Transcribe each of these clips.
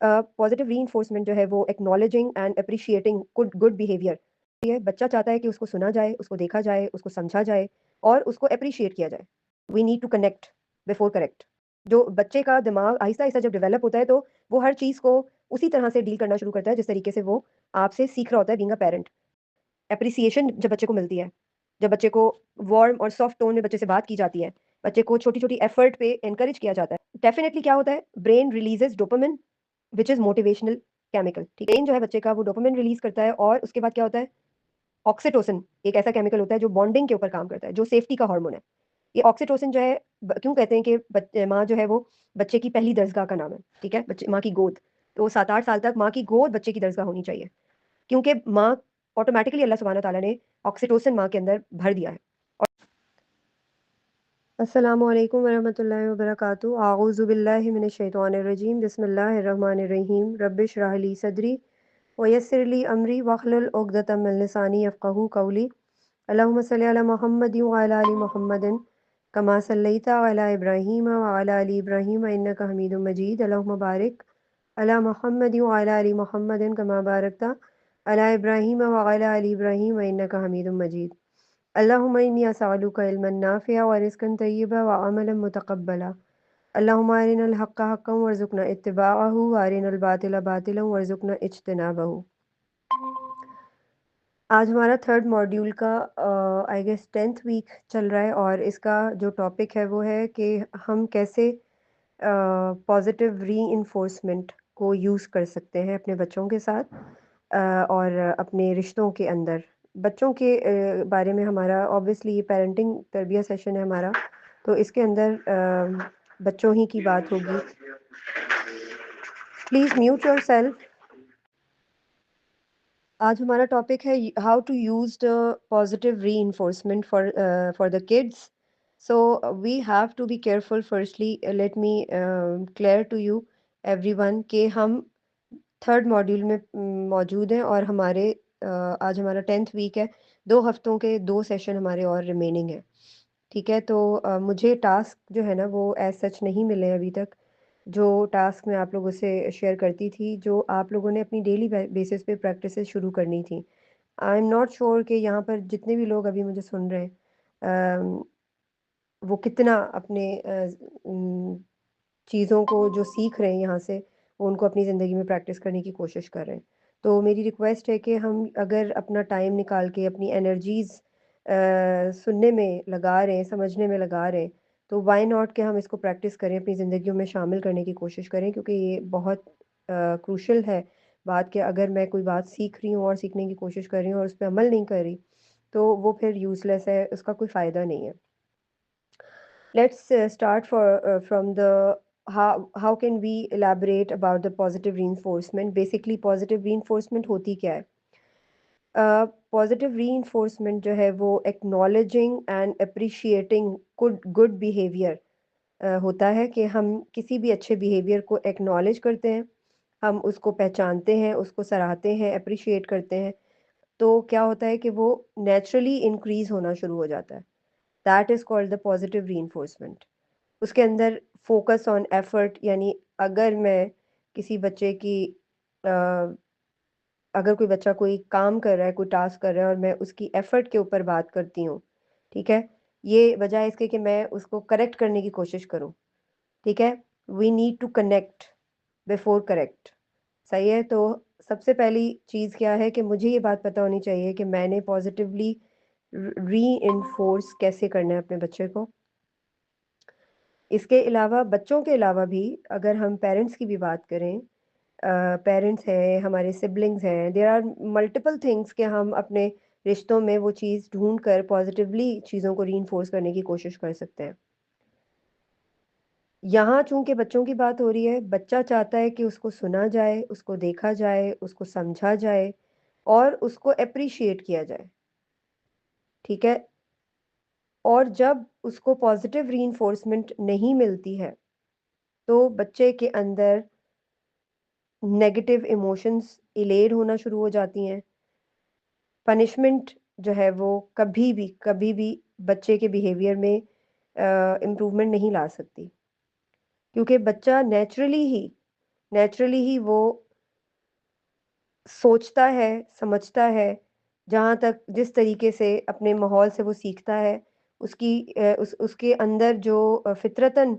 Positive reinforcement जो है वो acknowledging and appreciating good good behaviour है। बच्चा चाहता है कि उसको सुना जाए, उसको देखा जाए, उसको समझा जाए और उसको अप्रिशिएट किया जाए। We need to connect before correct. जो बच्चे का दिमाग आहिस्ता आहिस्ता जब डेवलप होता है तो वो हर चीज़ को उसी तरह से डील करना शुरू करता है जिस तरीके से वो आपसे सीख रहा होता है बीइंग अ पेरेंट। एप्रिसिएशन जब बच्चे को मिलती है, जब बच्चे को वार्म और सॉफ्ट टोन में बच्चे से बात की जाती है, बच्चे को छोटी-छोटी एफर्ट पे एनकरेज किया जाता है, डेफिनिटली क्या होता है, brain releases dopamine which is motivational chemical, ठीक है? ब्रेन जो है बच्चे का वो डोपामाइन रिलीज़ करता है और उसके बाद क्या होता है, ऑक्सीटोसिन एक ऐसा केमिकल होता है जो बॉन्डिंग के ऊपर काम करता है, जो सेफ्टी का हार्मोन है। ये ऑक्सीटोसिन जो है क्यों कहते हैं कि माँ जो है वो बच्चे की पहली दरसगाह का नाम है, ठीक है? बच्चे माँ की गोद। तो 7-8 साल तक माँ की गोद बच्चे की दरसगाह होनी चाहिए। क्योंकि माँ ऑटोमैटिकली अल्लाह सुब्हानहू तआला ने ऑक्सीटोसिन माँ के अंदर भर दिया है। अस्सलामु अलैकुम वरहमतुल्लाहि वबरकातुहू। अऊज़ु बिल्लाहि मिनश शैतानिर रजीम। बिस्मिल्लाहिर रहमानिर रहीम। रब्बिश रह ली सदरी व यस्सिर ली अमरी वहलुल उक़दतम मिन लिसानी यफ़क़हू क़ौली। अल्लाहुम्मा सल्लि अला मुहम्मदिन व अला आलि मुहम्मदिन कमा सल्लैता अला इब्राहीम व अला आलि इब्राहीम इन्नका हमीदुम मजीद। अल्लाहुम्मा बारिक अला मुहम्मदिन व अला आलि मुहम्मदिन कमा बारकता अला इब्राहीम व अला आलि इब्राहीम इन्नका हमीदुम मजीद। अल्लाहुम्मा इन्नी अस्अलुका इल्मन नाफ़िअ व रिज़्क़न तय्यिबा व अमलन मुतक़ब्बला। अल्लाहुम्मा अरिनल हक़्क़ हक़्क़न वरज़ुक़ना इत्तिबाअहु व अरिनल बातिला बातिलन वरज़ुक़ना इज्तिनाबहु। आज हमारा थर्ड मॉड्यूल का आई गेस 10th वीक चल रहा है और इसका जो टॉपिक है वो है कि हम कैसे पॉजिटिव रीइंफोर्समेंट को यूज़ कर सकते हैं अपने बच्चों के साथ और अपने रिश्तों के अंदर। बच्चों के बारे में हमारा ऑब्वियसली ये पेरेंटिंग तरबियत सेशन है हमारा, तो इसके अंदर बच्चों ही की बात होगी। Please mute yourself. आज हमारा टॉपिक है how to use the positive reinforcement for the kids. So we have to be careful. Firstly let me clear to you everyone कि हम थर्ड मॉड्यूल में मौजूद हैं और हमारे आज हमारा 10th वीक है। 2 हफ्तों के 2 सेशन हमारे और रिमेनिंग है, ठीक है? तो मुझे टास्क जो है ना वो एज सच नहीं मिले अभी तक। जो टास्क मैं आप लोगों से शेयर करती थी, जो आप लोगों ने अपनी डेली बेसिस पे प्रैक्टिसेस शुरू करनी थी। आई एम नॉट श्योर कि यहाँ पर जितने भी लोग अभी मुझे सुन रहे हैं वो कितना अपने चीज़ों को जो सीख रहे हैं यहाँ से वो उनको अपनी ज़िंदगी में प्रैक्टिस करने की कोशिश कर रहे हैं। तो मेरी रिक्वेस्ट है कि हम अगर अपना टाइम निकाल के अपनी एनर्जीज़ सुनने में लगा रहे हैं, समझने में लगा रहे हैं, तो व्हाई नॉट कि हम इसको प्रैक्टिस करें, अपनी ज़िंदगियों में शामिल करने की कोशिश करें, क्योंकि ये बहुत क्रूशल है बात कि अगर मैं कोई बात सीख रही हूँ और सीखने की कोशिश कर रही हूँ और उस पे अमल नहीं कर रही, तो वो फिर यूज़लेस है, उसका कोई फ़ायदा नहीं है। Let's start from the how can we elaborate about the positive reinforcement. Basically positive reinforcement होती क्या है? पॉजिटिव रीइंफोर्समेंट जो है वो acknowledging and appreciating good behaviour होता है कि हम किसी भी अच्छे बिहेवियर को एक्नॉलेज करते हैं, हम उसको पहचानते हैं, उसको सराहते हैं, अप्रिशिएट करते हैं, तो क्या होता है कि वो नेचुरली इंक्रीज होना शुरू हो जाता है। That is called the positive reinforcement. उसके अंदर फोकस ऑन एफर्ट, यानी अगर मैं किसी बच्चे की अगर कोई बच्चा कोई काम कर रहा है, कोई टास्क कर रहा है और मैं उसकी एफर्ट के ऊपर बात करती हूँ, ठीक है? ये बजाय इसके कि मैं उसको करेक्ट करने की कोशिश करूँ, ठीक है? We need to connect before correct. सही है? तो सबसे पहली चीज़ क्या है कि मुझे ये बात पता होनी चाहिए कि मैंने पॉजिटिवली रीइंफोर्स कैसे करना है अपने बच्चे को। इसके अलावा बच्चों के अलावा भी अगर हम पेरेंट्स की भी बात करें, पेरेंट्स हैं, हमारे सिबलिंग्स हैं, देयर आर मल्टीपल थिंग्स कि हम अपने रिश्तों में वो चीज़ ढूँढ कर पॉजिटिवली चीज़ों को रीइंफोर्स करने की कोशिश कर सकते हैं। यहाँ चूँकि बच्चों की बात हो रही है, बच्चा चाहता है कि उसको सुना जाए, उसको देखा जाए, उसको समझा जाए और उसको एप्रिशिएट किया जाए, ठीक है? और जब उसको पॉजिटिव रीइंफोर्समेंट नहीं मिलती है, तो बच्चे के अंदर नेगेटिव इमोशंस इलेड होना शुरू हो जाती हैं। पनिशमेंट जो है वो कभी भी बच्चे के बिहेवियर में इम्प्रूवमेंट नहीं ला सकती, क्योंकि बच्चा नेचुरली ही नेचुरली ही वो सोचता है, समझता है, जहाँ तक जिस तरीके से अपने माहौल से वो सीखता है, उसके अंदर जो फ़ितरतन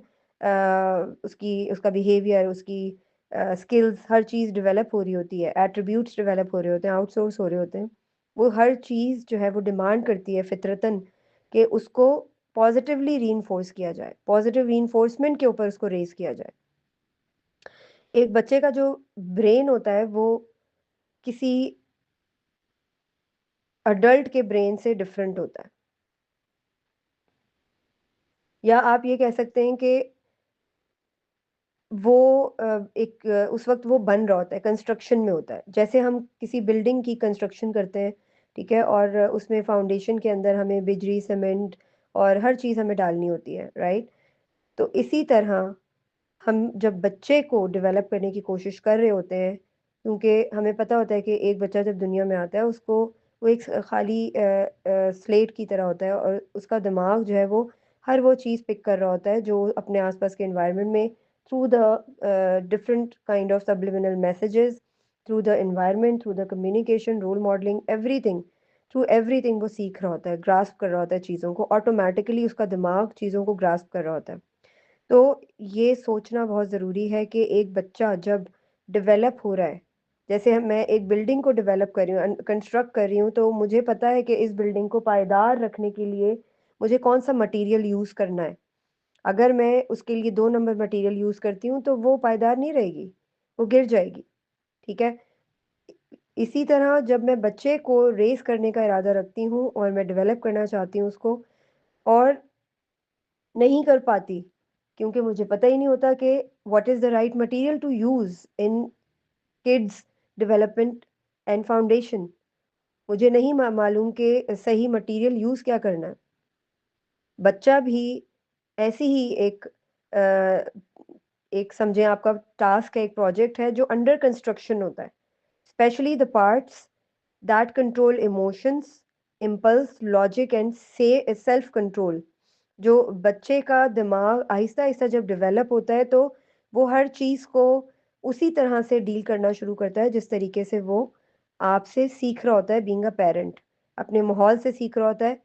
उसका बिहेवियर, उसकी स्किल्स हर चीज़ डेवलप हो रही होती है, एट्रिब्यूट्स डेवलप हो रहे होते हैं, आउटसोर्स हो रहे होते हैं। वो हर चीज़ जो है वो डिमांड करती है फ़ितरतन कि उसको पॉज़िटिवली रीइंफोर्स किया जाए, पॉज़िटिव रीइंफोर्समेंट के ऊपर उसको रेज़ किया जाए। एक बच्चे का जो ब्रेन होता है वो किसी अडल्ट के ब्रेन से डिफरेंट होता है। या आप ये कह सकते हैं कि वो उस वक़्त वो बन रहा होता है, कंस्ट्रक्शन में होता है। जैसे हम किसी बिल्डिंग की कंस्ट्रक्शन करते हैं, ठीक है? और उसमें फाउंडेशन के अंदर हमें बिजरी, सीमेंट और हर चीज़ हमें डालनी होती है, राइट? तो इसी तरह हम जब बच्चे को डेवलप करने की कोशिश कर रहे होते हैं, क्योंकि हमें पता होता है कि एक बच्चा जब दुनिया में आता है उसको वो एक खाली स्लेट की तरह होता है और उसका दिमाग जो है वो हर वो चीज़ पिक कर रहा होता है जो अपने आसपास के एनवायरनमेंट में through the different kind of subliminal messages, through the environment, through the communication, role modelling, everything, through everything वो सीख रहा होता है, ग्रास्प कर रहा होता है चीज़ों को, ऑटोमेटिकली उसका दिमाग चीज़ों को ग्रास्प कर रहा होता है। तो ये सोचना बहुत ज़रूरी है कि एक बच्चा जब डेवलप हो रहा है, जैसे मैं एक बिल्डिंग को डेवलप कर रही हूँ, कंस्ट्रक्ट कर रही हूँ, तो मुझे पता है कि इस बिल्डिंग को पायदार रखने के लिए मुझे कौन सा मटेरियल यूज़ करना है। अगर मैं उसके लिए 2 नंबर मटेरियल यूज़ करती हूँ तो वो पायदार नहीं रहेगी, वो गिर जाएगी, ठीक है? इसी तरह जब मैं बच्चे को रेज़ करने का इरादा रखती हूँ और मैं डेवलप करना चाहती हूँ उसको और नहीं कर पाती, क्योंकि मुझे पता ही नहीं होता कि what is the right material to use in kids development and foundation. मुझे नहीं मालूम कि सही मटेरियल यूज़ क्या करना है। बच्चा भी ऐसी ही एक समझें आपका टास्क है, एक प्रोजेक्ट है जो अंडर कंस्ट्रक्शन होता है। Specially the parts that control emotions, impulse, logic and से सेल्फ कंट्रोल। जो बच्चे का दिमाग आहिस्ता-आहिस्ता जब डेवलप होता है तो वो हर चीज़ को उसी तरह से डील करना शुरू करता है जिस तरीके से वो आपसे सीख रहा होता है बीइंग अ पेरेंट। अपने माहौल से सीख रहा होता है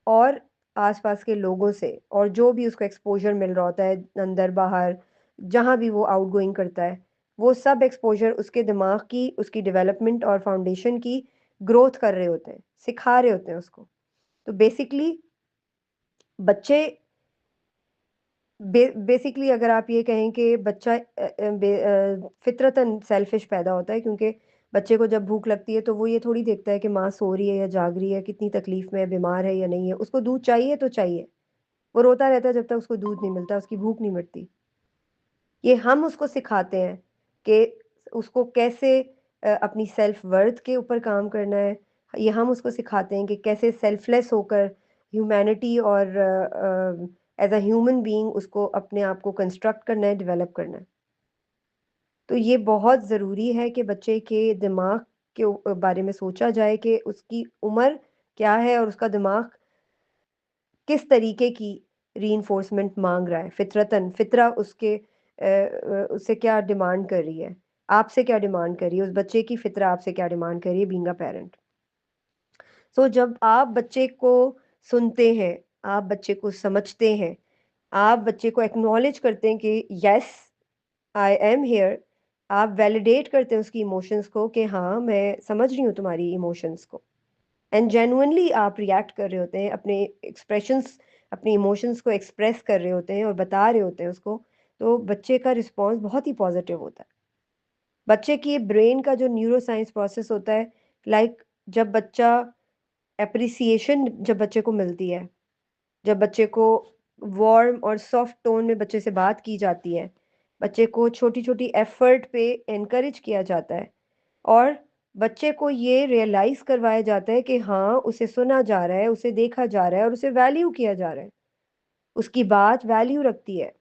और आस-पास के लोगों से और जो भी उसको एक्सपोज़र मिल रहा होता है अंदर-बाहर, जहाँ भी वो आउटगोइंग करता है, वो सब एक्सपोज़र उसके दिमाग की, उसकी डेवलपमेंट और फाउंडेशन की ग्रोथ कर रहे होते हैं, सिखा रहे होते हैं उसको। तो बेसिकली बच्चे बेसिकली अगर आप ये कहें कि बच्चा फितरतन सेल्फिश पैदा होता है, क्योंकि बच्चे को जब भूख लगती है तो वो ये थोड़ी देखता है कि माँ सो रही है या जाग रही है, कितनी तकलीफ में है, बीमार है या नहीं है। उसको दूध चाहिए तो चाहिए। वो रोता रहता है जब तक उसको दूध नहीं मिलता, उसकी भूख नहीं मिटती। ये हम उसको सिखाते हैं कि उसको कैसे अपनी सेल्फ वर्थ के ऊपर काम करना है। ये हम उसको सिखाते हैं कि कैसे सेल्फलेस होकर ह्यूमैनिटी और एज़ अ ह्यूमन बीइंग उसको अपने आप को कंस्ट्रक्ट करना है, डेवलप करना है। तो ये बहुत ज़रूरी है कि बच्चे के दिमाग के बारे में सोचा जाए कि उसकी उम्र क्या है और उसका दिमाग किस तरीके की रीइंफोर्समेंट माँग रहा है, फ़ितरतन फ़ितरा उससे क्या डिमांड कर रही है, आपसे क्या डिमांड कर रही है, उस बच्चे की फ़ितरा आपसे क्या डिमांड कर रही है बीइंग अ पेरेंट। सो जब आप बच्चे को सुनते हैं, आप बच्चे को समझते हैं, आप बच्चे को एक्नॉलेज करते हैं कि येस आई एम हियर, आप वैलिडेट करते हैं उसकी इमोशंस को कि हाँ, मैं समझ रही हूँ तुम्हारी इमोशंस को। एंड जेन्युइनली आप रिएक्ट कर रहे होते हैं, अपने एक्सप्रेशंस, अपने इमोशंस को एक्सप्रेस कर रहे होते हैं और बता रहे होते हैं उसको, तो बच्चे का रिस्पॉन्स बहुत ही पॉजिटिव होता है। बच्चे की ब्रेन का जो न्यूरो साइंस प्रोसेस होता है, लाइक जब बच्चा एप्रिसिएशन जब बच्चे को मिलती है, जब बच्चे को वार्म और सॉफ्ट टोन में बच्चे से बात की जाती है, बच्चे को छोटी-छोटी एफर्ट पे एनकरेज किया जाता है और बच्चे को ये रियलाइज़ करवाया जाता है कि हाँ, उसे सुना जा रहा है, उसे देखा जा रहा है और उसे वैल्यू किया जा रहा है। उसकी बात वैल्यू रखती है।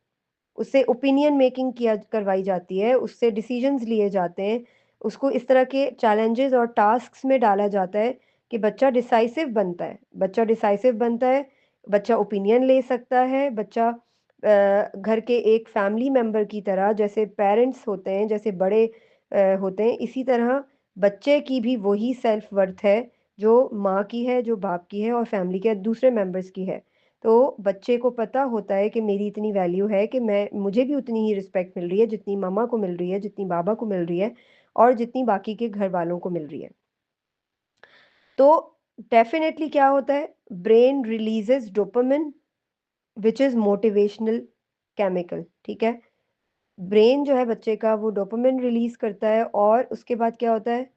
उससे ओपिनियन मेकिंग किया करवाई जाती है, उससे डिसीजंस लिए जाते हैं, उसको इस तरह के चैलेंजेस और टास्क्स में डाला जाता है कि बच्चा डिसाइसिव बनता है। बच्चा डिसाइसिव बनता है, बच्चा ओपिनियन ले सकता है, बच्चा घर के एक फैमिली मेंबर की तरह, जैसे पेरेंट्स होते हैं, जैसे बड़े होते हैं, इसी तरह बच्चे की भी वही सेल्फ वर्थ है जो माँ की है, जो बाप की है और फैमिली के दूसरे मेंबर्स की है। तो बच्चे को पता होता है कि मेरी इतनी वैल्यू है कि मैं मुझे भी उतनी ही रिस्पेक्ट मिल रही है जितनी मम्मा को मिल रही है, जितनी बाबा को मिल रही है और जितनी बाकी के घर वालों को मिल रही है। तो डेफ़िनेटली क्या होता है, brain releases dopamine which is motivational chemical, ठीक है? ब्रेन जो है बच्चे का वो डोपामाइन रिलीज़ करता है और उसके बाद क्या होता है,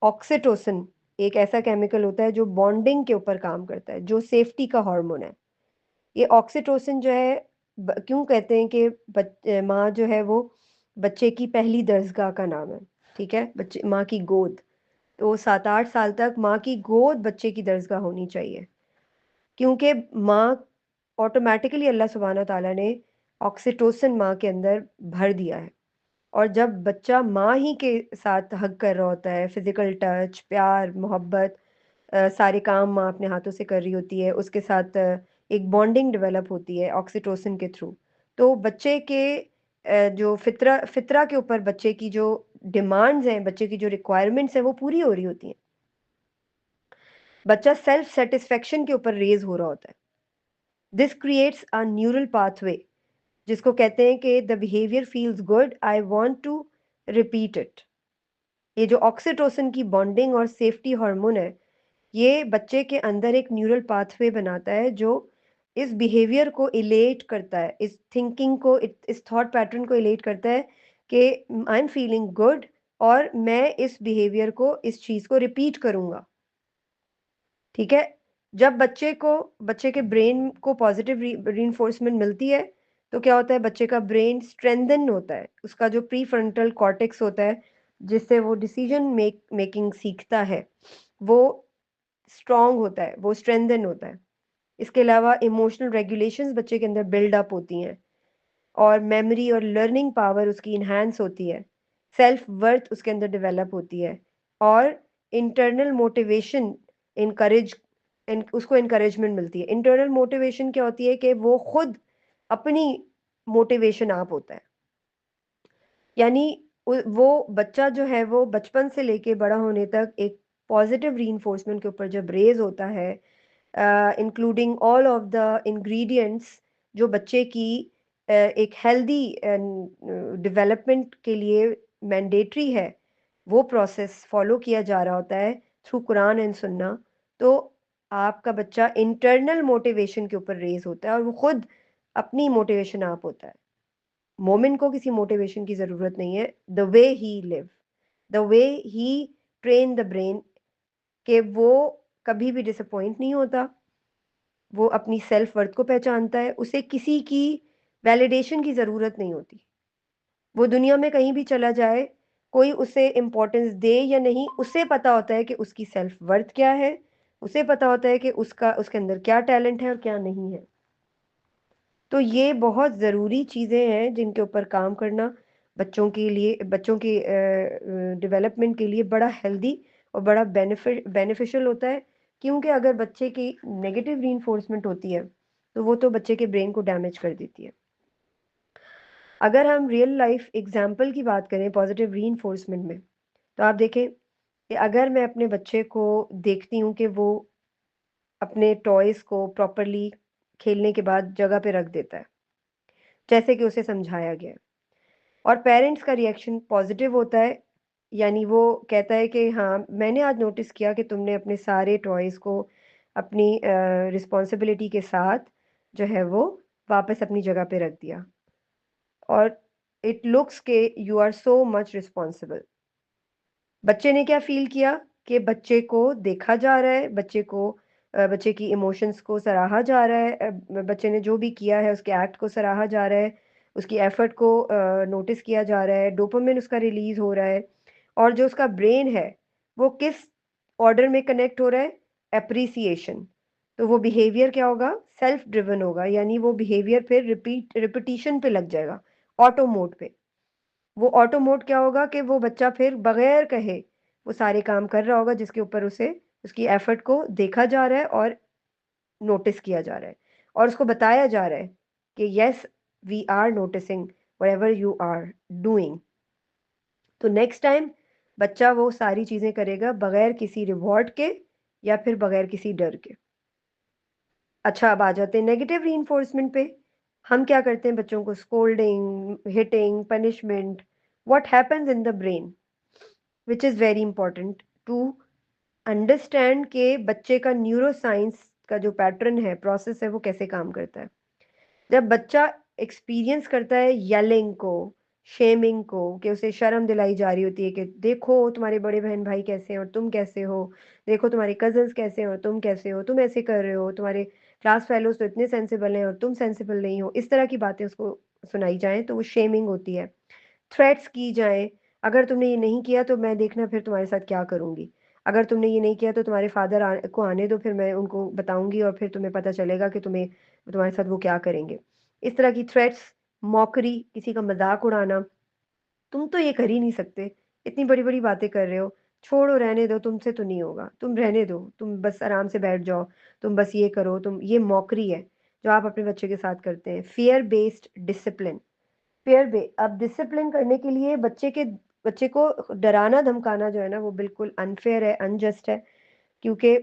ऑक्सीटोसिन एक ऐसा केमिकल होता है जो बॉन्डिंग के ऊपर काम करता है, जो सेफ्टी का हार्मोन है। ये ऑक्सीटोसिन जो है क्यों कहते हैं कि माँ जो है वो बच्चे की पहली दरसगाह का नाम है, ठीक है? बच्चे माँ की गोद, तो 7-8 साल तक माँ की गोद बच्चे की दरसगाह होनी चाहिए, क्योंकि माँ ऑटोमैटिकली अल्लाह सुब्हाना तआला ने ऑक्सीटोसिन माँ के अंदर भर दिया है। और जब बच्चा माँ ही के साथ हग कर रहा होता है, फिज़िकल टच, प्यार, मोहब्बत, सारे काम माँ अपने हाथों से कर रही होती है, उसके साथ एक बॉन्डिंग डेवलप होती है ऑक्सीटोसिन के थ्रू। तो बच्चे के जो फ़ितरा के ऊपर बच्चे की जो डिमांड्स हैं, बच्चे की जो रिक्वायरमेंट्स हैं, वो पूरी हो रही होती हैं। बच्चा सेल्फ सैटिस्फैक्शन के ऊपर रेज़ हो रहा होता है। This creates a neural pathway जिसको कहते हैं कि the behaviour feels good, I want to repeat it. ये जो ऑक्सीटोसिन की बॉन्डिंग और सेफ्टी हार्मोन है, ये बच्चे के अंदर एक न्यूरल पाथवे बनाता है जो इस बिहेवियर को इलेट करता है, इस थिंकिंग को, इस थॉट पैटर्न को इलेट करता है कि आई एम फीलिंग गुड और मैं इस बिहेवियर को, इस चीज़ को रिपीट करूँगा। ठीक है? जब बच्चे के ब्रेन को पॉज़िटिव रीइंफोर्समेंट मिलती है, तो क्या होता है बच्चे का ब्रेन स्ट्रेंथन होता है। उसका जो प्रीफ्रंटल कॉर्टेक्स होता है, जिससे वो डिसीज़न मेकिंग सीखता है, वो स्ट्रॉन्ग होता है, वो स्ट्रेंथन होता है। इसके अलावा इमोशनल रेगुलेशंस बच्चे के अंदर बिल्ड अप होती हैं और मेमोरी और लर्निंग पावर उसकी एनहांस होती है। सेल्फ वर्थ उसके अंदर डेवलप होती है और इंटरनल मोटिवेशन इनकरेज उसको इनकरेजमेंट मिलती है। इंटरनल मोटिवेशन क्या होती है कि वो खुद अपनी मोटिवेशन आप होता है। यानी वो बच्चा जो है वो बचपन से लेके बड़ा होने तक एक पॉजिटिव रीइंफोर्समेंट के ऊपर जब रेज होता है, including all of the ingredients जो बच्चे की एक हेल्दी डेवलपमेंट के लिए मैंडेटरी है, वो प्रोसेस फॉलो किया जा रहा होता है थ्रू कुरान एंड सुन्ना। तो आपका बच्चा इंटरनल मोटिवेशन के ऊपर रेज होता है और वो खुद अपनी मोटिवेशन आप होता है। मोमिन को किसी मोटिवेशन की ज़रूरत नहीं है। The way he live, the way he train the brain, कि वो कभी भी डिसअपॉइंट नहीं होता, वो अपनी सेल्फ वर्थ को पहचानता है, उसे किसी की वैलिडेशन की ज़रूरत नहीं होती। वो दुनिया में कहीं भी चला जाए, कोई उसे इम्पोर्टेंस दे या नहीं, उसे पता होता है कि उसकी सेल्फ वर्थ क्या है, उसे पता होता है कि उसके अंदर क्या टैलेंट है और क्या नहीं है। तो ये बहुत ज़रूरी चीज़ें हैं जिनके ऊपर काम करना बच्चों के लिए, बच्चों की डेवलपमेंट के लिए बड़ा हेल्दी और बड़ा बेनिफिशियल होता है, क्योंकि अगर बच्चे की नेगेटिव रीइंफोर्समेंट होती है, तो वो तो बच्चे के ब्रेन को डैमेज कर देती है। अगर हम रियल लाइफ एग्जाम्पल की बात करें पॉजिटिव रीइंफोर्समेंट में, तो आप देखें कि अगर मैं अपने बच्चे को देखती हूँ कि वो अपने टॉयज़ को प्रॉपरली खेलने के बाद जगह पे रख देता है, जैसे कि उसे समझाया गया है, और पेरेंट्स का रिएक्शन पॉजिटिव होता है, यानी वो कहता है कि हाँ, मैंने आज नोटिस किया कि तुमने अपने सारे टॉयज़ को अपनी रिस्पॉन्सिबिलिटी के साथ जो है वो वापस अपनी जगह पे रख दिया और इट लुक्स के you are so much responsible. बच्चे ने क्या फ़ील किया कि बच्चे को देखा जा रहा है, बच्चे की इमोशंस को सराहा जा रहा है, बच्चे ने जो भी किया है उसके एक्ट को सराहा जा रहा है, उसकी एफ़र्ट को नोटिस किया जा रहा है, डोपामाइन उसका रिलीज़ हो रहा है और जो उसका ब्रेन है, वो किस ऑर्डर में कनेक्ट हो रहा है? एप्रिसिएशन। तो वो बिहेवियर क्या होगा? सेल्फ ड्रिवन होगा, यानी वो बिहेवियर फिर रिपिटिशन पे लग जाएगा, ऑटो मोड पे। वो ऑटो मोड क्या होगा कि वो बच्चा फिर बगैर कहे वो सारे काम कर रहा होगा जिसके ऊपर उसे उसकी एफर्ट को देखा जा रहा है और नोटिस किया जा रहा है और उसको बताया जा रहा है कि yes we are noticing whatever you are doing. तो नेक्स्ट टाइम बच्चा वो सारी चीज़ें करेगा बगैर किसी रिवॉर्ड के या फिर बगैर किसी डर के। अच्छा, अब आ जाते हैं नेगेटिव रीइंफोर्समेंट पे। हम क्या करते हैं बच्चों को scolding, hitting, punishment. What happens in the brain which is very important to understand के बच्चे का न्यूरो साइंस का जो पैटर्न है, प्रोसेस है, वो कैसे काम करता है। जब बच्चा एक्सपीरियंस करता है येलिंग को, शेमिंग को, कि उसे शर्म दिलाई जा रही होती है कि देखो तुम्हारे बड़े बहन भाई कैसे हैं और तुम कैसे हो, देखो तुम्हारे कजन्स कैसे हैं और तुम कैसे हो, तुम ऐसे कर रहे हो, तुम्हारे क्लास फेलोज तो इतने सेंसिबल हैं और तुम सेंसिबल नहीं हो, इस तरह की बातें उसको सुनाई जाएं तो वो शेमिंग होती है। थ्रेट्स की जाएं, अगर तुमने ये नहीं किया तो मैं देखना फिर तुम्हारे साथ क्या करूंगी, अगर तुमने ये नहीं किया तो तुम्हारे फादर को आने दो, फिर मैं उनको बताऊंगी और फिर तुम्हें पता चलेगा कि तुम्हारे साथ वो क्या करेंगे। इस तरह की थ्रेट्स, मॉकरी, किसी का मजाक उड़ाना, तुम तो ये कर ही नहीं सकते, इतनी बड़ी बड़ी बातें कर रहे हो, छोड़ो रहने दो, तुमसे तो नहीं होगा, तुम रहने दो, तुम बस आराम से बैठ जाओ, तुम बस ये करो, तुम ये मॉकरी है जो आप अपने बच्चे के साथ करते हैं। फियर बेस्ड डिसिप्लिन, अब डिसिप्लिन करने के लिए बच्चे को डराना धमकाना जो है ना वो बिल्कुल अनफेयर है, अनजस्ट है। क्योंकि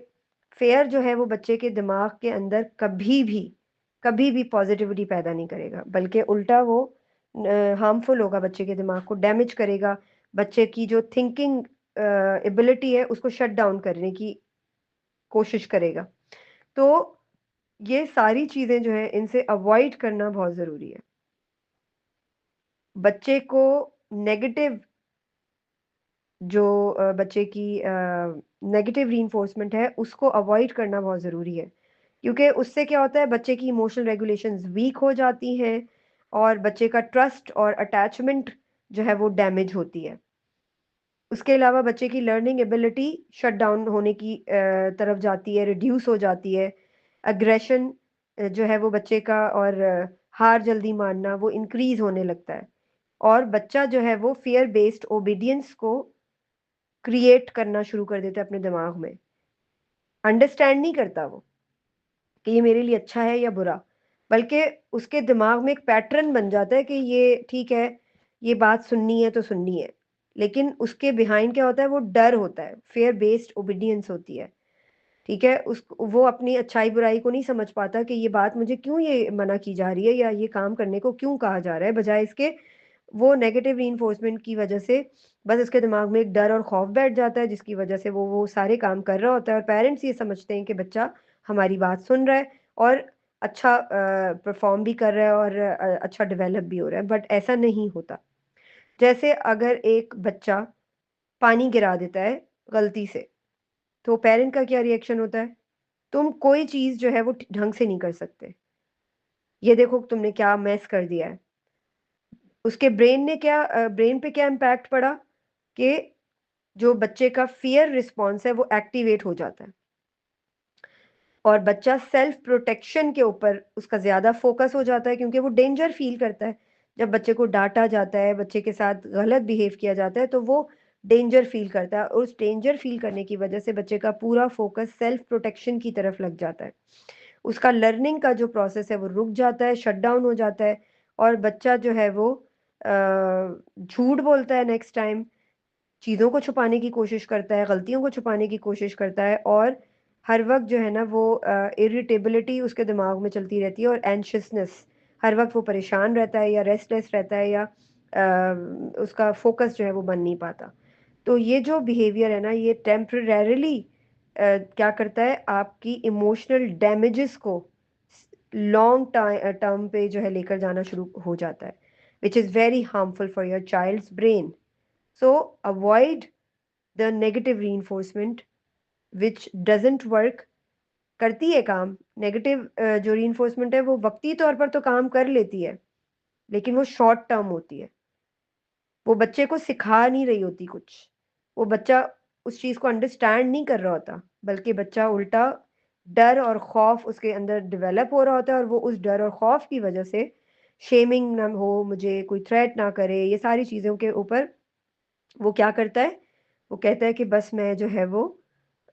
फेयर जो है वो बच्चे के दिमाग के अंदर कभी भी पॉजिटिविटी पैदा नहीं करेगा, बल्कि उल्टा वो हार्मफुल होगा, बच्चे के दिमाग को डैमेज करेगा, बच्चे की जो थिंकिंग एबिलिटी है उसको शट डाउन करने की कोशिश करेगा। तो ये सारी चीजें जो है इनसे अवॉइड करना बहुत जरूरी है। बच्चे को नेगेटिव जो बच्चे की नेगेटिव रीइंफोर्समेंट है उसको अवॉइड करना बहुत ज़रूरी है, क्योंकि उससे क्या होता है बच्चे की इमोशनल रेगुलेशंस वीक हो जाती हैं और बच्चे का ट्रस्ट और अटैचमेंट जो है वो डैमेज होती है। उसके अलावा बच्चे की लर्निंग एबिलिटी शट डाउन होने की तरफ जाती है, रिड्यूस हो जाती है। अग्रेशन जो है वो बच्चे का, और हार जल्दी मानना वो इंक्रीज होने लगता है, और बच्चा जो है वो फियर बेस्ड ओबीडियंस को क्रिएट करना शुरू कर देता है अपने दिमाग में। अंडरस्टैंड नहीं करता वो कि ये मेरे लिए अच्छा है या बुरा, बल्कि उसके दिमाग में एक पैटर्न बन जाता है कि ये ठीक है, ये बात सुननी है तो सुननी है। लेकिन उसके बिहाइंड क्या होता है, वो डर होता है, फेयर बेस्ड ओबीडियंस होती है। ठीक है, उस वो अपनी अच्छाई बुराई को नहीं समझ पाता कि ये बात मुझे क्यों ये मना की जा रही है या ये काम करने को क्यों कहा जा रहा है, बजाय इसके वो नेगेटिव रीइंफोर्समेंट की वजह से बस उसके दिमाग में एक डर और खौफ बैठ जाता है, जिसकी वजह से वो सारे काम कर रहा होता है, और पेरेंट्स ये समझते हैं कि बच्चा हमारी बात सुन रहा है और अच्छा परफॉर्म भी कर रहा है और अच्छा डेवलप भी हो रहा है, बट ऐसा नहीं होता। जैसे अगर एक बच्चा पानी गिरा देता है गलती से, तो पेरेंट का क्या रिएक्शन होता है, तुम कोई चीज जो है वो ढंग से नहीं कर सकते, ये देखो तुमने क्या मैस कर दिया है। उसके ब्रेन पे क्या इम्पैक्ट पड़ा कि जो बच्चे का फियर रिस्पॉन्स है वो एक्टिवेट हो जाता है, और बच्चा सेल्फ प्रोटेक्शन के ऊपर उसका ज्यादा फोकस हो जाता है, क्योंकि वो डेंजर फील करता है। जब बच्चे को डांटा जाता है, बच्चे के साथ गलत बिहेव किया जाता है, तो वो डेंजर फील करता है, और उस डेंजर फील करने की वजह से बच्चे का पूरा फोकस सेल्फ प्रोटेक्शन की तरफ लग जाता है। उसका लर्निंग का जो प्रोसेस है वो रुक जाता है, शट डाउन हो जाता है, और बच्चा जो है वो झूठ बोलता है, नेक्स्ट टाइम चीज़ों को छुपाने की कोशिश करता है, गलतियों को छुपाने की कोशिश करता है, और हर वक्त जो है ना वो इरिटेबिलिटी उसके दिमाग में चलती रहती है, और एंशियसनेस, हर वक्त वो परेशान रहता है या रेस्टलेस रहता है, या उसका फोकस जो है वो बन नहीं पाता। तो ये जो बिहेवियर है ना ये टेम्परेरली क्या करता है, आपकी इमोशनल डैमेजेस को लॉन्ग टर्म पे जो है लेकर जाना शुरू हो जाता है, which is very harmful for your child's brain. So avoid the negative reinforcement which doesn't work। करती है काम, नेगेटिव जो reinforcement है वो वक्ती तौर पर तो काम कर लेती है, लेकिन वो शॉर्ट टर्म होती है, वो बच्चे को सिखा नहीं रही होती कुछ, वो बच्चा उस चीज को अंडरस्टैंड नहीं कर रहा होता, बल्कि बच्चा उल्टा डर और खौफ उसके अंदर डेवलप हो रहा होता है, और वो उस डर और खौफ की वजह से शेमिंग ना हो, मुझे कोई थ्रेट ना करे, ये सारी चीजों के ऊपर वो क्या करता है, वो कहता है कि बस मैं जो है वो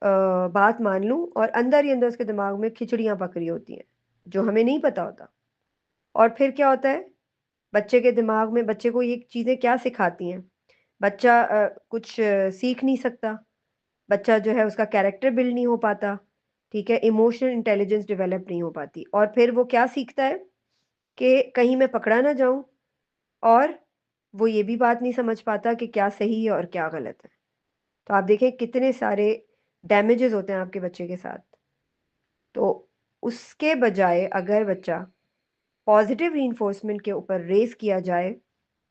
बात मान लूं, और अंदर ही अंदर उसके दिमाग में खिचड़ियां पक रही होती हैं जो हमें नहीं पता होता। और फिर क्या होता है, बच्चे के दिमाग में बच्चे को ये चीज़ें क्या सिखाती हैं? बच्चा कुछ सीख नहीं सकता, बच्चा जो है उसका कैरेक्टर बिल्ड नहीं हो पाता, ठीक है? इमोशनल इंटेलिजेंस डेवलप नहीं हो पाती और फिर वो क्या सीखता है कि कहीं मैं पकड़ा ना जाऊँ और वो ये भी बात नहीं समझ पाता कि क्या सही है और क्या गलत है। तो आप देखें कितने सारे डैमेजेज़ होते हैं आपके बच्चे के साथ। तो उसके बजाय अगर बच्चा पॉज़िटिव रिइंफोर्समेंट के ऊपर रेज़ किया जाए,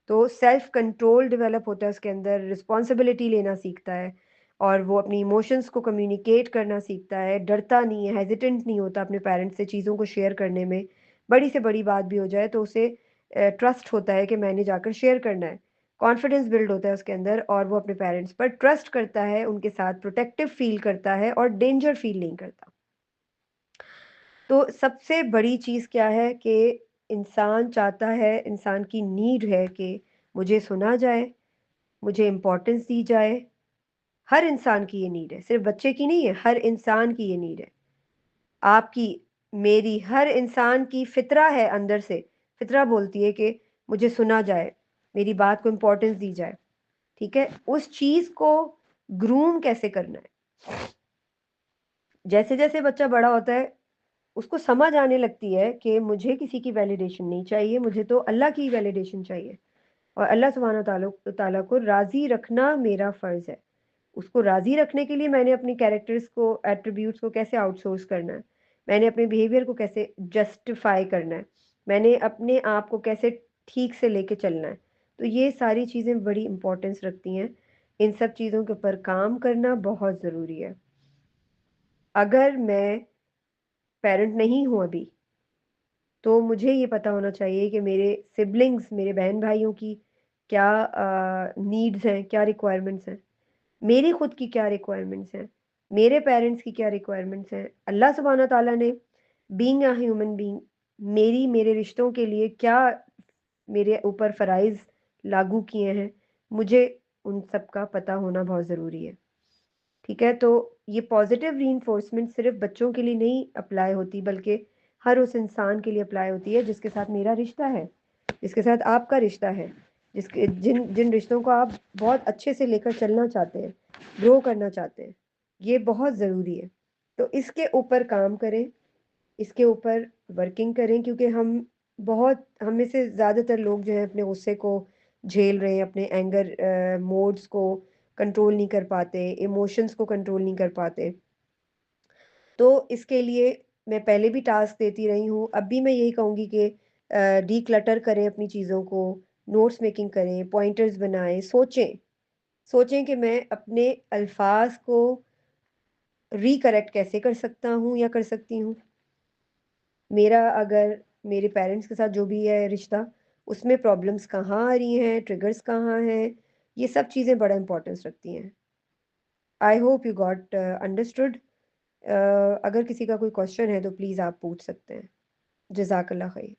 तो सेल्फ कंट्रोल डेवलप होता है उसके अंदर, रिस्पॉन्सिबिलिटी लेना सीखता है और वो अपनी इमोशंस को कम्युनिकेट करना सीखता है, डरता नहीं है, हेजिटेंट नहीं होता अपने पेरेंट्स से चीज़ों को शेयर करने में। बड़ी से बड़ी बात भी हो जाए तो उसे ट्रस्ट होता है कि मैंने जाकर शेयर करना है। कॉन्फिडेंस बिल्ड होता है उसके अंदर और वो अपने पेरेंट्स पर ट्रस्ट करता है, उनके साथ प्रोटेक्टिव फ़ील करता है और डेंजर फ़ील नहीं करता। तो सबसे बड़ी चीज़ क्या है कि इंसान चाहता है, इंसान की नीड है कि मुझे सुना जाए, मुझे इम्पोर्टेंस दी जाए। हर इंसान की ये नीड है, सिर्फ़ बच्चे की नहीं है, हर इंसान की ये नीड है। आपकी, मेरी, हर इंसान की फ़ितरा है अंदर से, फ़ितरा बोलती है कि मुझे सुना जाए, मेरी बात को इम्पोर्टेंस दी जाए, ठीक है? उस चीज़ को ग्रूम कैसे करना है? जैसे-जैसे बच्चा बड़ा होता है, उसको समझ आने लगती है कि मुझे किसी की वैलिडेशन नहीं चाहिए, मुझे तो अल्लाह की वैलिडेशन चाहिए और अल्लाह सुब्हानहू ताला को राज़ी रखना मेरा फ़र्ज़ है। उसको राज़ी रखने के लिए मैंने अपनी कैरेक्टर्स को, एट्रिब्यूट्स को कैसे आउटसोर्स करना है, मैंने अपने बिहेवियर को कैसे जस्टिफ़ाई करना है, मैंने अपने आप को कैसे ठीक से लेके चलना है। तो ये सारी चीज़ें बड़ी इम्पोर्टेंस रखती हैं। इन सब चीज़ों के ऊपर काम करना बहुत ज़रूरी है। अगर मैं पेरेंट नहीं हूँ अभी, तो मुझे ये पता होना चाहिए कि मेरे सिबलिंग्स, मेरे बहन-भाइयों की क्या नीड्स हैं, क्या रिक्वायरमेंट्स हैं। मेरी खुद की क्या रिक्वायरमेंट्स हैं, मेरे पेरेंट्स की क्या रिक्वायरमेंट्स हैं। अल्लाह सुब्हाना ताला ने बीइंग अ ह्यूमन बीइंग मेरे रिश्तों के लिए क्या मेरे ऊपर फ़राइज़ लागू किए हैं, मुझे उन सब का पता होना बहुत ज़रूरी है। ठीक है? तो ये पॉज़िटिव रीइन्फोर्समेंट सिर्फ़ बच्चों के लिए नहीं अप्लाई होती, बल्कि हर उस इंसान के लिए अप्लाई होती है जिसके साथ मेरा रिश्ता है, जिसके साथ आपका रिश्ता है, जिसके जिन जिन रिश्तों को आप बहुत अच्छे से लेकर चलना चाहते हैं, ग्रो करना चाहते हैं। ये बहुत ज़रूरी है। तो इसके ऊपर काम करें, इसके ऊपर वर्किंग करें क्योंकि हम में से ज़्यादातर लोग जो हैं अपने गुस्से को झेल रहे हैं, अपने एंगर मोड्स को कंट्रोल नहीं कर पाते, इमोशंस को कंट्रोल नहीं कर पाते। तो इसके लिए मैं पहले भी टास्क देती रही हूँ, अब भी मैं यही कहूँगी कि डिक्लटर करें अपनी चीज़ों को, नोट्स मेकिंग करें, पॉइंटर्स बनाएँ, सोचें। सोचें कि मैं अपने अल्फ़ाज़ को रीकरेक्ट कैसे कर सकता हूँ या कर सकती हूँ। मेरा अगर मेरे पेरेंट्स के साथ जो भी है रिश्ता, उसमें प्रॉब्लम्स कहाँ आ रही हैं, ट्रिगर्स कहाँ हैं, ये सब चीज़ें बड़ा इम्पोर्टेंस रखती हैं। आई होप यू गॉट अंडरस्टूड। अगर किसी का कोई क्वेश्चन है तो प्लीज़ आप पूछ सकते हैं। जज़ाकल्लाह खैर।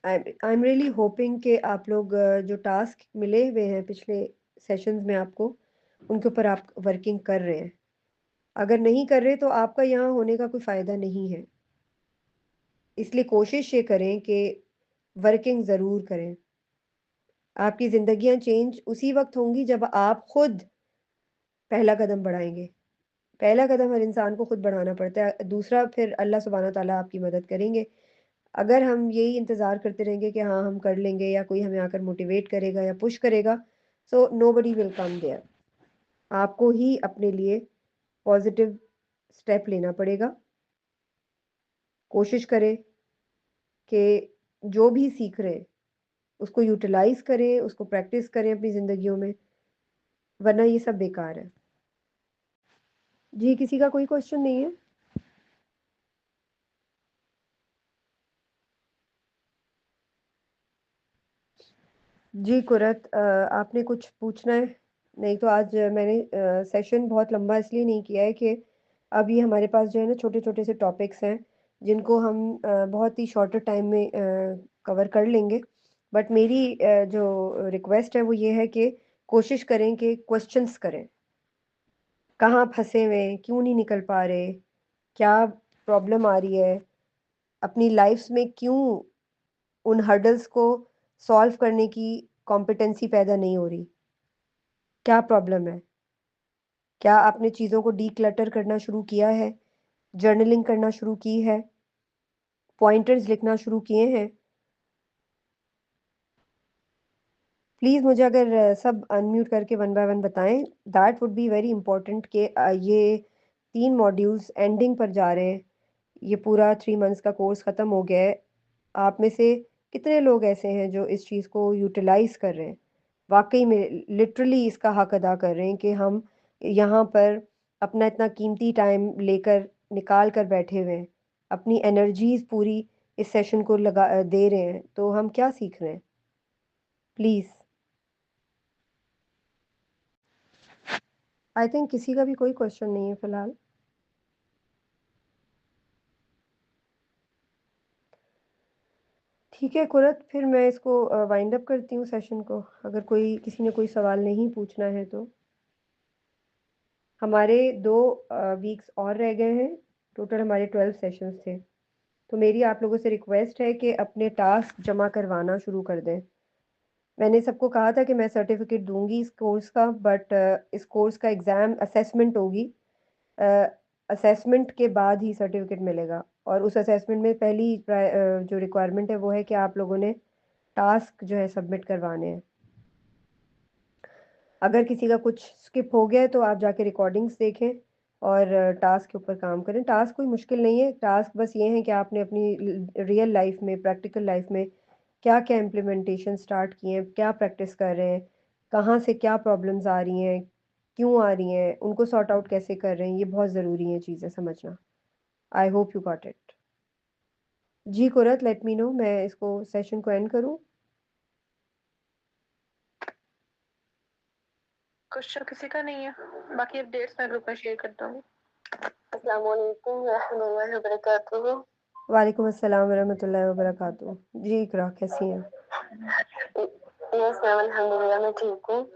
आई एम रियली होपिंग कि आप लोग जो टास्क मिले हुए हैं पिछले सेशंस में आपको, उनके ऊपर आप वर्किंग कर रहे हैं। अगर नहीं कर रहे तो आपका यहाँ होने का कोई फ़ायदा नहीं है। इसलिए कोशिश ये करें कि वर्किंग ज़रूर करें। आपकी ज़िंदगियाँ चेंज उसी वक़्त होंगी जब आप खुद पहला कदम बढ़ाएँगे। पहला कदम हर इंसान को खुद बढ़ाना पड़ता है, दूसरा फिर अल्लाह सुब्हानहू ताला आपकी मदद करेंगे। अगर हम यही इंतज़ार करते रहेंगे कि हाँ, हम कर लेंगे या कोई हमें आकर मोटिवेट करेगा या पुश करेगा, so nobody will come there. आपको ही अपने लिए पॉज़िटिव स्टेप लेना पड़ेगा। कोशिश करें कि जो भी सीख रहे हैं, उसको यूटिलाइज़ करें, उसको प्रैक्टिस करें अपनी ज़िंदगियों में, वरना ये सब बेकार है। जी, किसी का कोई क्वेश्चन नहीं है? जी, कुरत आपने कुछ पूछना है? नहीं तो आज मैंने सेशन बहुत लंबा इसलिए नहीं किया है कि अभी हमारे पास जो है ना छोटे-छोटे से टॉपिक्स हैं, जिनको हम बहुत ही शॉर्टर टाइम में कवर कर लेंगे। बट मेरी जो रिक्वेस्ट है वो ये है कि कोशिश करें कि क्वेश्चंस करें, कहाँ फँसे हुए हैं, क्यों नहीं निकल पा रहे, क्या प्रॉब्लम आ रही है, अपनी लाइफ़्स में क्यों उन हर्डल्स को सॉल्व करने की कॉम्पिटेंसी पैदा नहीं हो रही, क्या प्रॉब्लम है? क्या आपने चीज़ों को डिक्लटर करना शुरू किया है? जर्नलिंग करना शुरू की है? पॉइंटर्स लिखना शुरू किए हैं? प्लीज़ मुझे अगर सब अनम्यूट करके वन बाय वन बताएँ, that would be very important कि ये 3 मॉड्यूल्स एंडिंग पर जा रहे हैं। ये पूरा 3 मंथ्स का कोर्स ख़त्म हो गया है। आप में से कितने लोग ऐसे हैं जो इस चीज़ को यूटिलाइज़ कर रहे हैं? वाक़ई में लिटरली इसका हक अदा कर रहे हैं कि हम यहाँ पर अपना इतना कीमती टाइम लेकर निकाल कर बैठे हुए हैं। अपनी एनर्जीज़ पूरी इस सेशन को दे रहे हैं, तो हम क्या सीख रहे हैं? प्लीज़। आई थिंक किसी का भी कोई क्वेश्चन नहीं है फ़िलहाल। ठीक है कुरत, फिर मैं इसको वाइंड अप करती हूँ सेशन को, अगर किसी ने कोई सवाल नहीं पूछना है तो। हमारे 2 वीक्स और रह गए हैं, टोटल हमारे 12 सेशंस थे। तो मेरी आप लोगों से रिक्वेस्ट है कि अपने टास्क जमा करवाना शुरू कर दें। मैंने सबको कहा था कि मैं सर्टिफ़िकेट दूँगी इस कोर्स का, बट इस कोर्स का एग्ज़ाम असेसमेंट होगी। असेसमेंट के बाद ही सर्टिफ़िकेट मिलेगा, और उस असेसमेंट में जो रिक्वायरमेंट है वो है कि आप लोगों ने टास्क जो है सबमिट करवाने हैं। अगर किसी का कुछ स्किप हो गया है तो आप जाके रिकॉर्डिंग्स देखें और टास्क के ऊपर काम करें। टास्क कोई मुश्किल नहीं है, टास्क बस ये है कि आपने अपनी रियल लाइफ में, प्रैक्टिकल लाइफ में क्या-क्या इम्प्लीमेंटेशन स्टार्ट किए हैं, क्या प्रैक्टिस कर रहे हैं, कहाँ से क्या प्रॉब्लम्स आ रही हैं, क्यों आ रही हैं, उनको सॉर्ट आउट कैसे कर रहे हैं, ये बहुत ज़रूरी है चीज़ें समझना। I hope you got it. जी कुरत, लेट मी नो, मैं इसको सेशन को एंड करूँ? क्वेश्चन किसी का नहीं है, बाकी अपडेट्स मैं ग्रुप में शेयर करता हूँ। अस्सलाम वालेकुम रहमतुल्लाहि व बरकातुहू। वालेकुम अस्सलाम वरहमतुल्लाहि वबरकातुहू। जी इकरा, कैसी हैं? यस मैम, अल्हम्दुलिल्लाह मैं ठीक हूँ।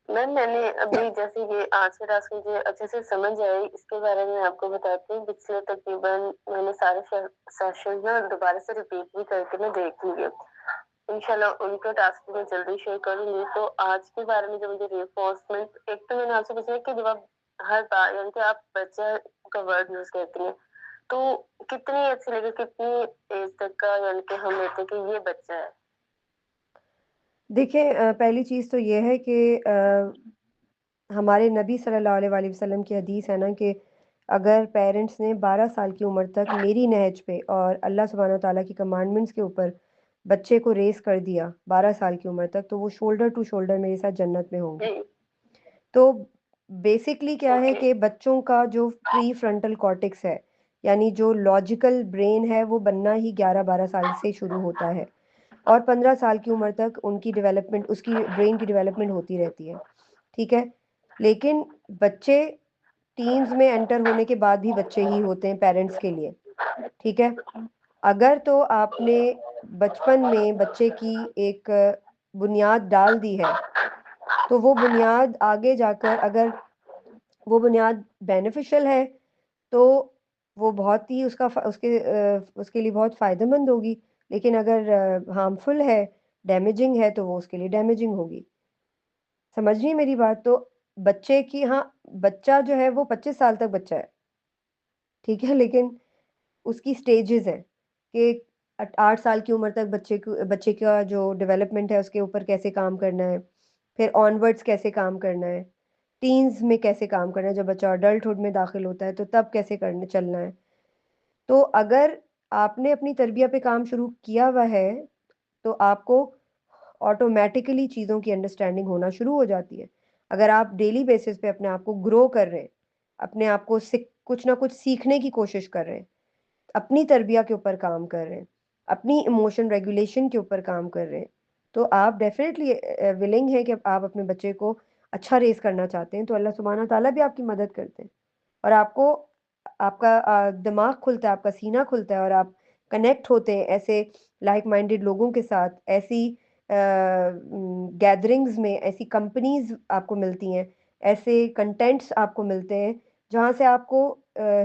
मैम मैंने अभी जैसे ये आज के टास्क मुझे अच्छे से समझ आई, इसके बारे में आपको बताती हूँ। पिछले तकरीबन मैंने सारे सेशन ना दोबारा से रिपीट भी करके मैं देख लिए। इंशाल्लाह उनका टास्क मैं जल्दी शेयर करूंगी। तो आज के बारे में जो मुझे रिइंफोर्समेंट, एक तो मैंने आपसे पूछा कि जब आप हर बार यानी कि आप बच्चा का वर्ड यूज करती हैं, तो कितनी अच्छी लगे, कितनी एज तक का यानी कि हम लेते हैं कि ये बच्चा है। देखिए पहली चीज़ तो ये है कि हमारे नबी सल्लल्लाहु अलैहि वसल्लम की हदीस है ना कि अगर पेरेंट्स ने 12 साल की उम्र तक मेरी नहज पे और अल्लाह सुब्हानहू तआला की कमांडमेंट्स के ऊपर बच्चे को रेस कर दिया 12 साल की उम्र तक, तो वो शोल्डर टू शोल्डर मेरे साथ जन्नत में होंगे। जी। तो बेसिकली क्या है ओके। कि बच्चों का जो प्री फ्रंटल कॉर्टेक्स है, यानी जो लॉजिकल ब्रेन है, वो बनना ही 11-12 साल से शुरू होता है, और 15 साल की उम्र तक उनकी डेवलपमेंट, उसकी ब्रेन की डेवलपमेंट होती रहती है। ठीक है? लेकिन बच्चे टीन्स में एंटर होने के बाद भी बच्चे ही होते हैं पेरेंट्स के लिए। ठीक है? अगर तो आपने बचपन में बच्चे की एक बुनियाद डाल दी है, तो वो बुनियाद आगे जाकर अगर वो बुनियाद बेनिफिशियल है, तो वो बहुत ही उसके लिए बहुत फ़ायदेमंद होगी। लेकिन अगर हार्मफुल है, डैमेजिंग है, तो वो उसके लिए डैमेजिंग होगी। समझ रही हैं मेरी बात? तो बच्चे की, हाँ, बच्चा जो है वो 25 साल तक बच्चा है, ठीक है? लेकिन उसकी स्टेजेज़ हैं कि 8 साल की उम्र तक बच्चे का जो डेवलपमेंट है उसके ऊपर कैसे काम करना है, फिर ऑनवर्ड्स कैसे काम करना है, टीन्स में कैसे काम करना है, जब बच्चा अडल्टहुड में दाखिल होता है तो तब कैसे करने चलना है। तो अगर आपने अपनी तरबियत पे काम शुरू किया हुआ है, तो आपको ऑटोमैटिकली चीज़ों की अंडरस्टैंडिंग होना शुरू हो जाती है। अगर आप डेली बेसिस पे अपने आप को ग्रो कर रहे हैं, अपने आप को कुछ ना कुछ सीखने की कोशिश कर रहे हैं, अपनी तरबियत के ऊपर काम कर रहे हैं, अपनी इमोशन रेगुलेशन के ऊपर काम कर रहे हैं, तो आप डेफ़िनेटली विलिंग हैं कि आप अपने बच्चे को अच्छा रेज़ करना चाहते हैं, तो अल्लाह सुब्हानहू तआला भी आपकी मदद करते हैं। और आपको आपका दिमाग खुलता है, आपका सीना खुलता है, और आप कनेक्ट होते हैं ऐसे लाइक माइंडेड लोगों के साथ, ऐसी गैदरिंग्स में, ऐसी कंपनीज़ आपको मिलती हैं, ऐसे कंटेंट्स आपको मिलते हैं, जहाँ से आपको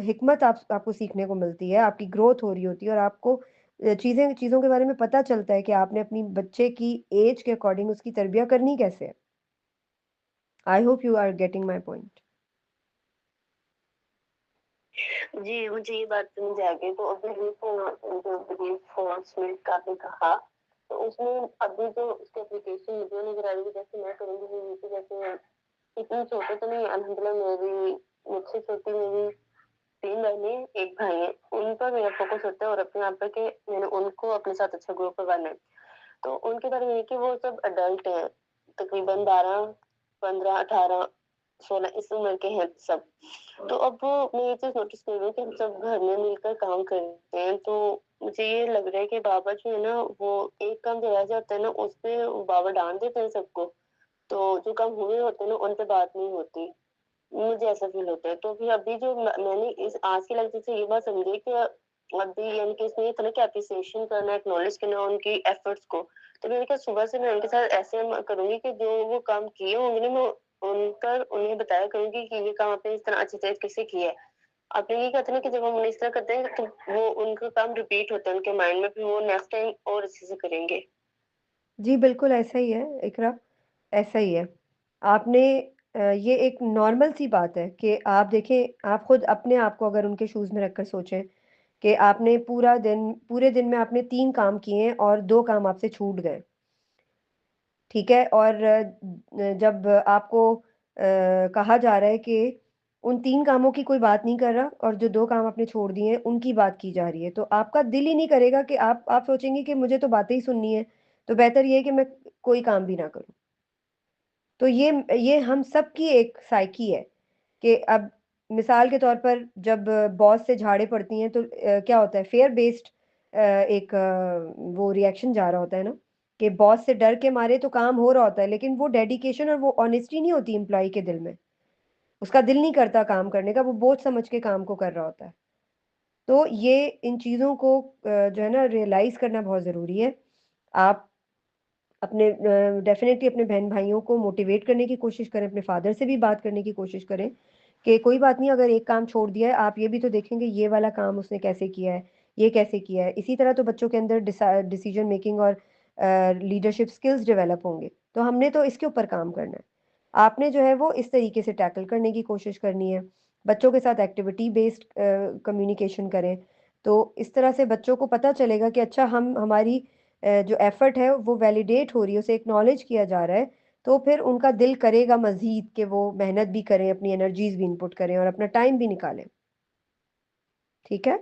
हिकमत आपको सीखने को मिलती है, आपकी ग्रोथ हो रही होती है और आपको चीज़ों के बारे में पता चलता है कि आपने अपनी बच्चे की ऐज के अकॉर्डिंग उसकी तरबियत करनी कैसे है। I hope you are getting my point. जी, मुझे ये बात समझ आ गई। तो अभी जो रिइंफोर्समेंट का आपने कहा, तो उसमें अभी जो उसकी एप्लीकेशन मुझे नज़र आ रही है, जैसे मैं करूँगी वो तो जैसे इतने छोटे तो नहीं, अल्हम्दुलिल्लाह मेरी मुझसे छोटी मेरी 3 बहनें, 1 भाई है। उन पर मेरा फ़ोकस होता है और अपने आप पे कि मैंने उनको अपने साथ अच्छा ग्रो करवाना है। तो उनके बारे में ये है कि वो सब एडल्ट हैं, तकरीबन 12, 15, 18, 16 इस उम्र के हैं सब। तो अब मैं ये चीज़ नोटिस कर रही हूँ कि हम सब घर में मिलकर काम करते हैं, तो मुझे ये लग रहा है कि बाबा जो है ना, वो एक काम जो रह जाता है ना, उसपे बाबा डाँट देते हैं सबको। तो जो काम हुए होते हैं ना, उन पे बात नहीं होती। मुझे ऐसा फ़ील होता है। तो फिर अभी जो मैंने इस आज की लेक्चर से ये बात समझी कि अभी यानी कि इसमें ये था ना कि एप्रिसिएशन करना, एक्नॉलेज करना उनकी एफर्ट्स को। तो मैंने कहा सुबह से मैं उनके साथ ऐसे करूँगी कि जो वो काम किए होंगे ना, मैं उन्हें बताया करूँगी कि ये काम आपने इस तरह अच्छे तरीके से किया है। आपने ये कहा था ना कि जब हम उन्हें इस तरह करते हैं तो वो उनका काम रिपीट होता है उनके माइंड में, फिर वो नेक्स्ट टाइम और अच्छे से करेंगे। जी, बिल्कुल ऐसा ही है इकरा, ऐसा ही है। आपने ये एक नॉर्मल सी बात है कि आप देखें, आप खुद अपने आप को अगर उनके शूज़ में रखकर सोचें कि आपने पूरे दिन में आपने 3 काम किए हैं और 2 काम आपसे छूट गए, ठीक है? और जब आपको कहा जा रहा है कि उन 3 कामों की कोई बात नहीं कर रहा और जो 2 काम आपने छोड़ दिए हैं, उनकी बात की जा रही है, तो आपका दिल ही नहीं करेगा कि आप सोचेंगे कि मुझे तो बातें ही सुननी है, तो बेहतर ये है कि मैं कोई काम भी ना करूँ। तो ये हम सबकी एक साइकी है कि अब मिसाल के तौर पर जब बॉस से झाड़ें पड़ती हैं तो क्या होता है, फेयर बेस्ड एक वो रिएक्शन जा रहा होता है ना कि बॉस से डर के मारे तो काम हो रहा होता है, लेकिन वो डेडिकेशन और वो ऑनेस्टी नहीं होती एम्प्लॉय के दिल में। उसका दिल नहीं करता काम करने का, वो बोझ समझ के काम को कर रहा होता है। तो ये इन चीज़ों को जो है ना रियलाइज़ करना बहुत ज़रूरी है। आप अपने डेफ़िनेटली अपने बहन-भाइयों को मोटिवेट करने की कोशिश करें, अपने फ़ादर से भी बात करने की कोशिश करें कि कोई बात नहीं, अगर एक काम छोड़ दिया है, आप ये भी तो देखेंगे ये वाला काम उसने कैसे किया है, ये कैसे किया है। इसी तरह तो बच्चों के अंदर डिसीज़न मेकिंग और लीडरशिप स्किल्स डेवलप होंगे। तो हमने तो इसके ऊपर काम करना है। आपने जो है वो इस तरीके से टैकल करने की कोशिश करनी है। बच्चों के साथ एक्टिविटी बेस्ड कम्युनिकेशन करें। तो इस तरह से बच्चों को पता चलेगा कि अच्छा हम हमारी जो एफ़र्ट है वो वैलिडेट हो रही है, उसे एक्नॉलेज किया जा रहा है, तो फिर उनका दिल करेगा मज़ीद कि वो मेहनत भी करें, अपनी एनर्जीज़ भी इनपुट करें और अपना टाइम भी निकालें। ठीक है?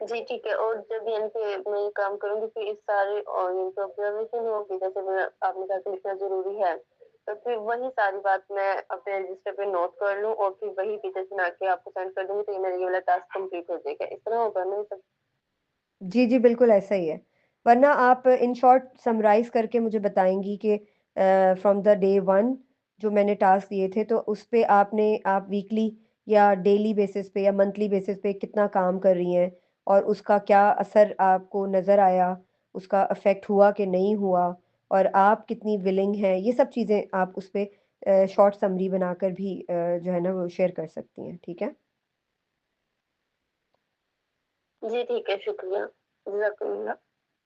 जी, ठीक है। और जब यानी कि मैं ये काम करूँगी फिर इस सारे और यानी कि ऑब्जर्वेशन होगी, जैसे मैं आपने कहा कि लिखना ज़रूरी है, तो फिर वही सारी बात मैं अपने रजिस्टर पे नोट कर लूँ और फिर वही पीछे से बना के आपको सेंड कर दूँगी, तो ये मेरा ये वाला टास्क कंप्लीट हो जाएगा। इस तरह होगा ना ये सब? जी, जी, बिल्कुल ऐसा ही है। वरना आप इन शॉर्ट समराइज़ करके मुझे बताएँगी कि फ्रॉम द डे 1 जो मैंने टास्क दिए थे, तो उस पे आप वीकली या डेली बेसिस पे या मंथली बेसिस पे कितना काम कर रही हैं और उसका क्या असर आपको नज़र आया, उसका इफ़ेक्ट हुआ कि नहीं हुआ और आप कितनी विलिंग हैं, ये सब चीज़ें आप उस पे शॉर्ट समरी बनाकर भी जो है ना वो शेयर कर सकती हैं, ठीक है? जी, ठीक है, शुक्रिया। जज़ाकल्लाह।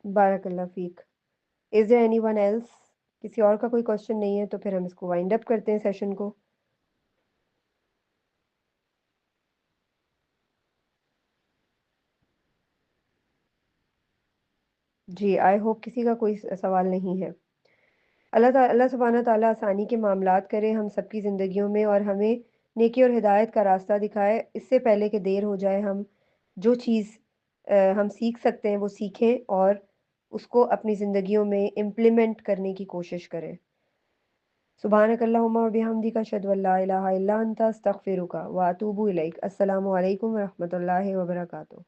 बारकल्ला फ़ीक। Is there anyone else? किसी और का कोई क्वेश्चन नहीं है तो फिर हम इसको वाइंड अप करते हैं सेशन को। जी, आई होप किसी का कोई सवाल नहीं है। अल्लाह सुब्हानह तआला आसानी के मामलात करे हम सबकी ज़िंदगियों में और हमें नेकी और हिदायत का रास्ता दिखाए। इससे पहले कि देर हो जाए, हम जो चीज़ हम सीख सकते हैं वो सीखें और उसको अपनी ज़िंदगियों में इम्प्लीमेंट करने की कोशिश करें। सुब्हानकल्लाहुम्मा व बिहम्दिका अशहदु अल्ला इलाहा इल्ला अंता अस्तगफिरुका व अतूबु इलैक। अस्सलामु अलैकुम व रहमतुल्लाहि व बरकातुहू।